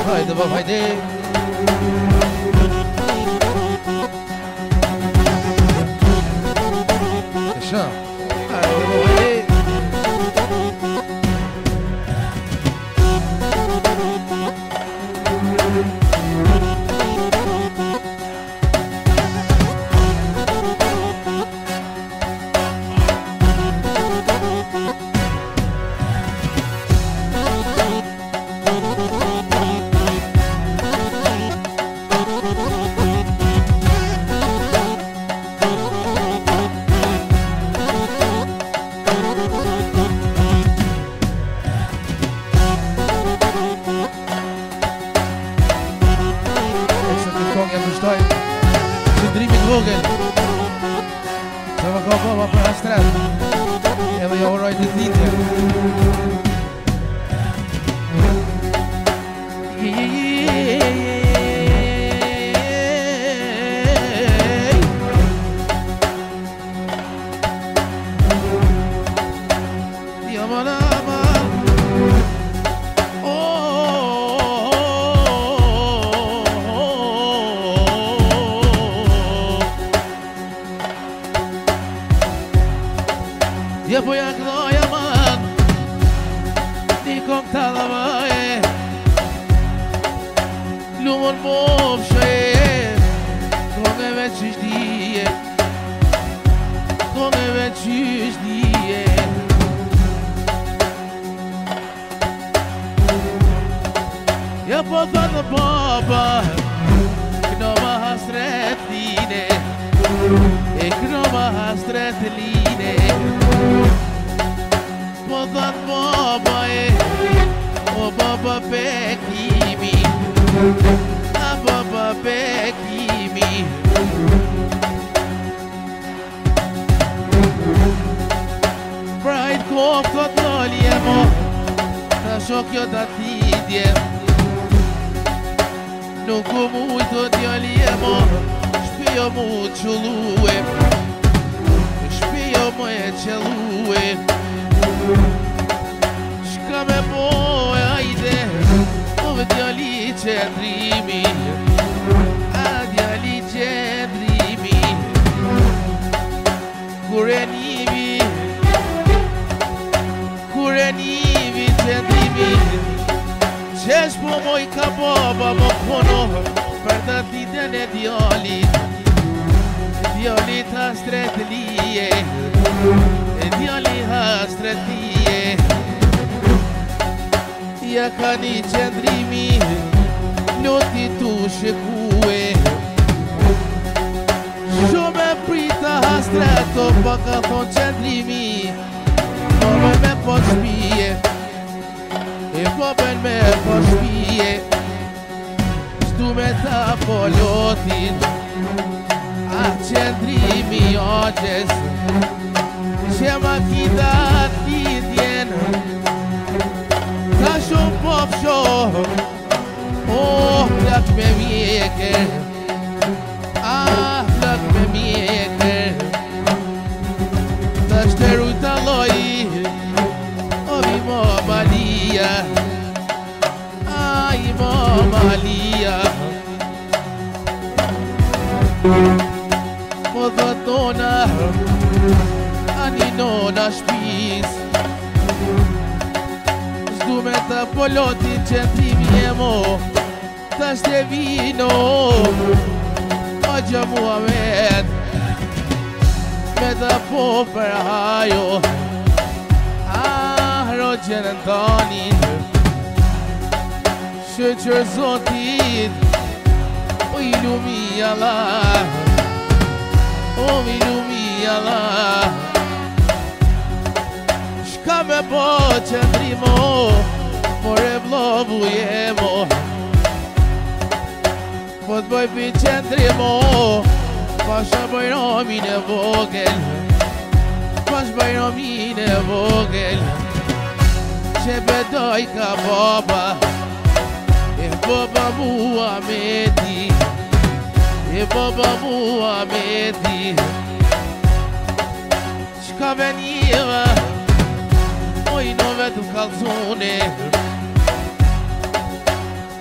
Haydi baba haydi. Yaşa. Haydi baba haydi.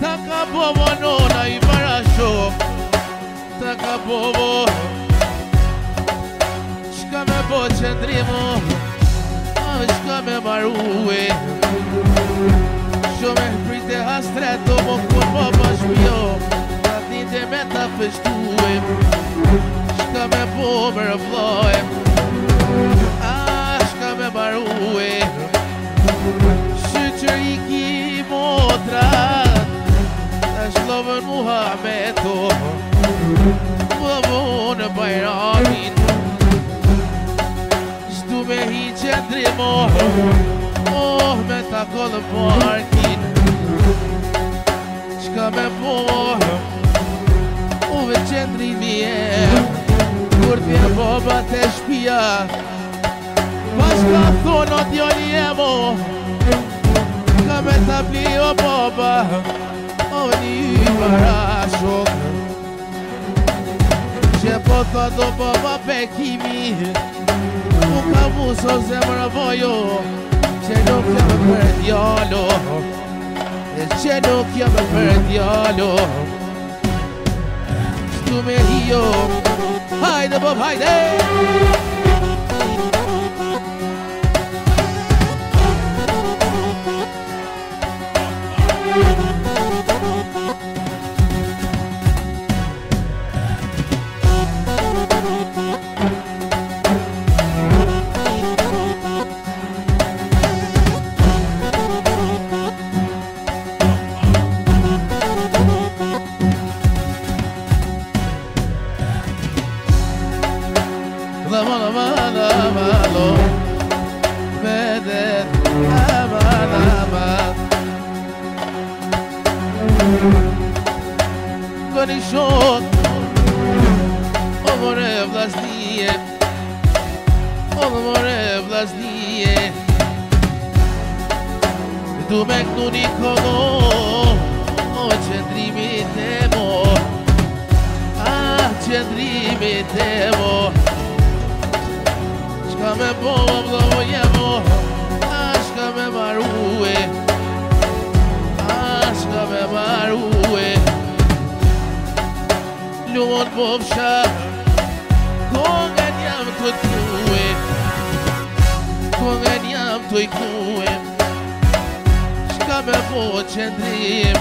Taka bobo nona I barashok Taka bobo Shka me bo qëndrimo Shka me marue Shumë e prite hastreto Mo kur bobo shpjo Ta dinte me ta fështue Shka me bo më rëvloj Shka me marue Shqyqër I ki motrat Shlovën Muhammedo Vëvon në bajramin Shtu me hi qëndrimo Oh me ta kollë parkin Qka me po Uve qëndrimi e Kur t'vjen baba të shpia Pas ka thonë o djoli e mo Ka me ta pli o baba O një barashok Që po tha do baba pekimi U ka muso zemra vojo Që nuk jam për djalo Që nuk jam për djalo Shtu me hijo Hajde bob, hajde Goni shok O more vlasnije O more vlasnije Du me kënu një kogo O qëndrimit e mo Qëndrimit e mo Shka me bo vlovo jemo Shka me marue Shka me marue Lumon bofsha Kongen jam të t'kue Kongen jam të ikue Shka me bo qëndrim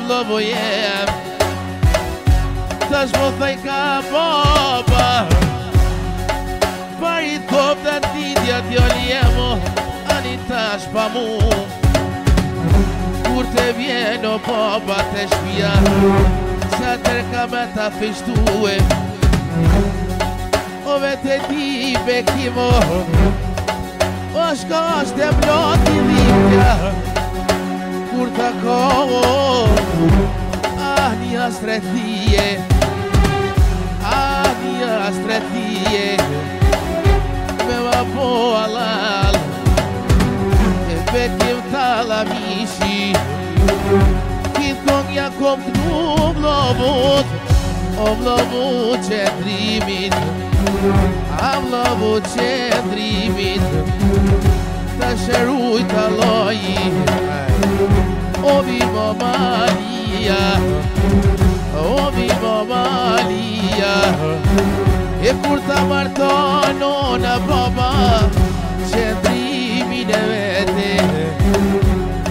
Vlovo jem Tash po thaj ka baba Parit kop dhe t'idja t'joli jemo Ani tash pa mu Kur te vjen o baba te shpia Sa tërka me ta fishtue O vete ti bekimo O shka është e bloti dhipja Kur ta koho një astretije një astretije Me ma po alal E bekim tala mishi Kit konja kom kënu vlovut O vlovut qëndrimit A vlovut qëndrimit Ta shëruj t'aloji O vivo Maria O vivo Maria E kur ta marton ona baba Qëndrimin e vete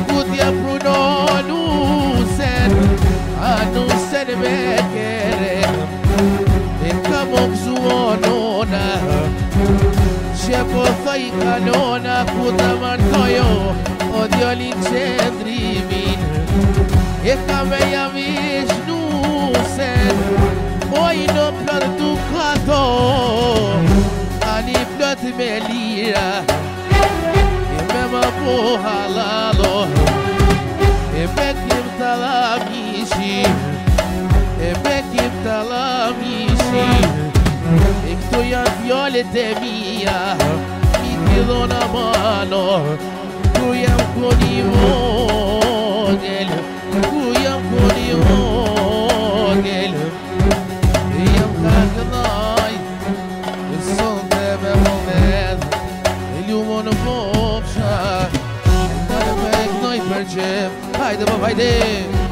Ku t'ja prunon nusen me kere E ka mo gzuon ona Që po thoj kanona Ku ta martojo O djolin qëndrimin E ka me javish nusen Oj në plët dukato Ani plët me lira E me ma po halalo E bekim talamishi E bekim talamishi E këto janë fjallet e mia Mi t'i dhona mano Ku jam koni vogël Ku jam koni vogël Jam ka kënaj E sonte me moment E ljumon në popsha E ka në me kënoj për mergem. Haide, bă, haide!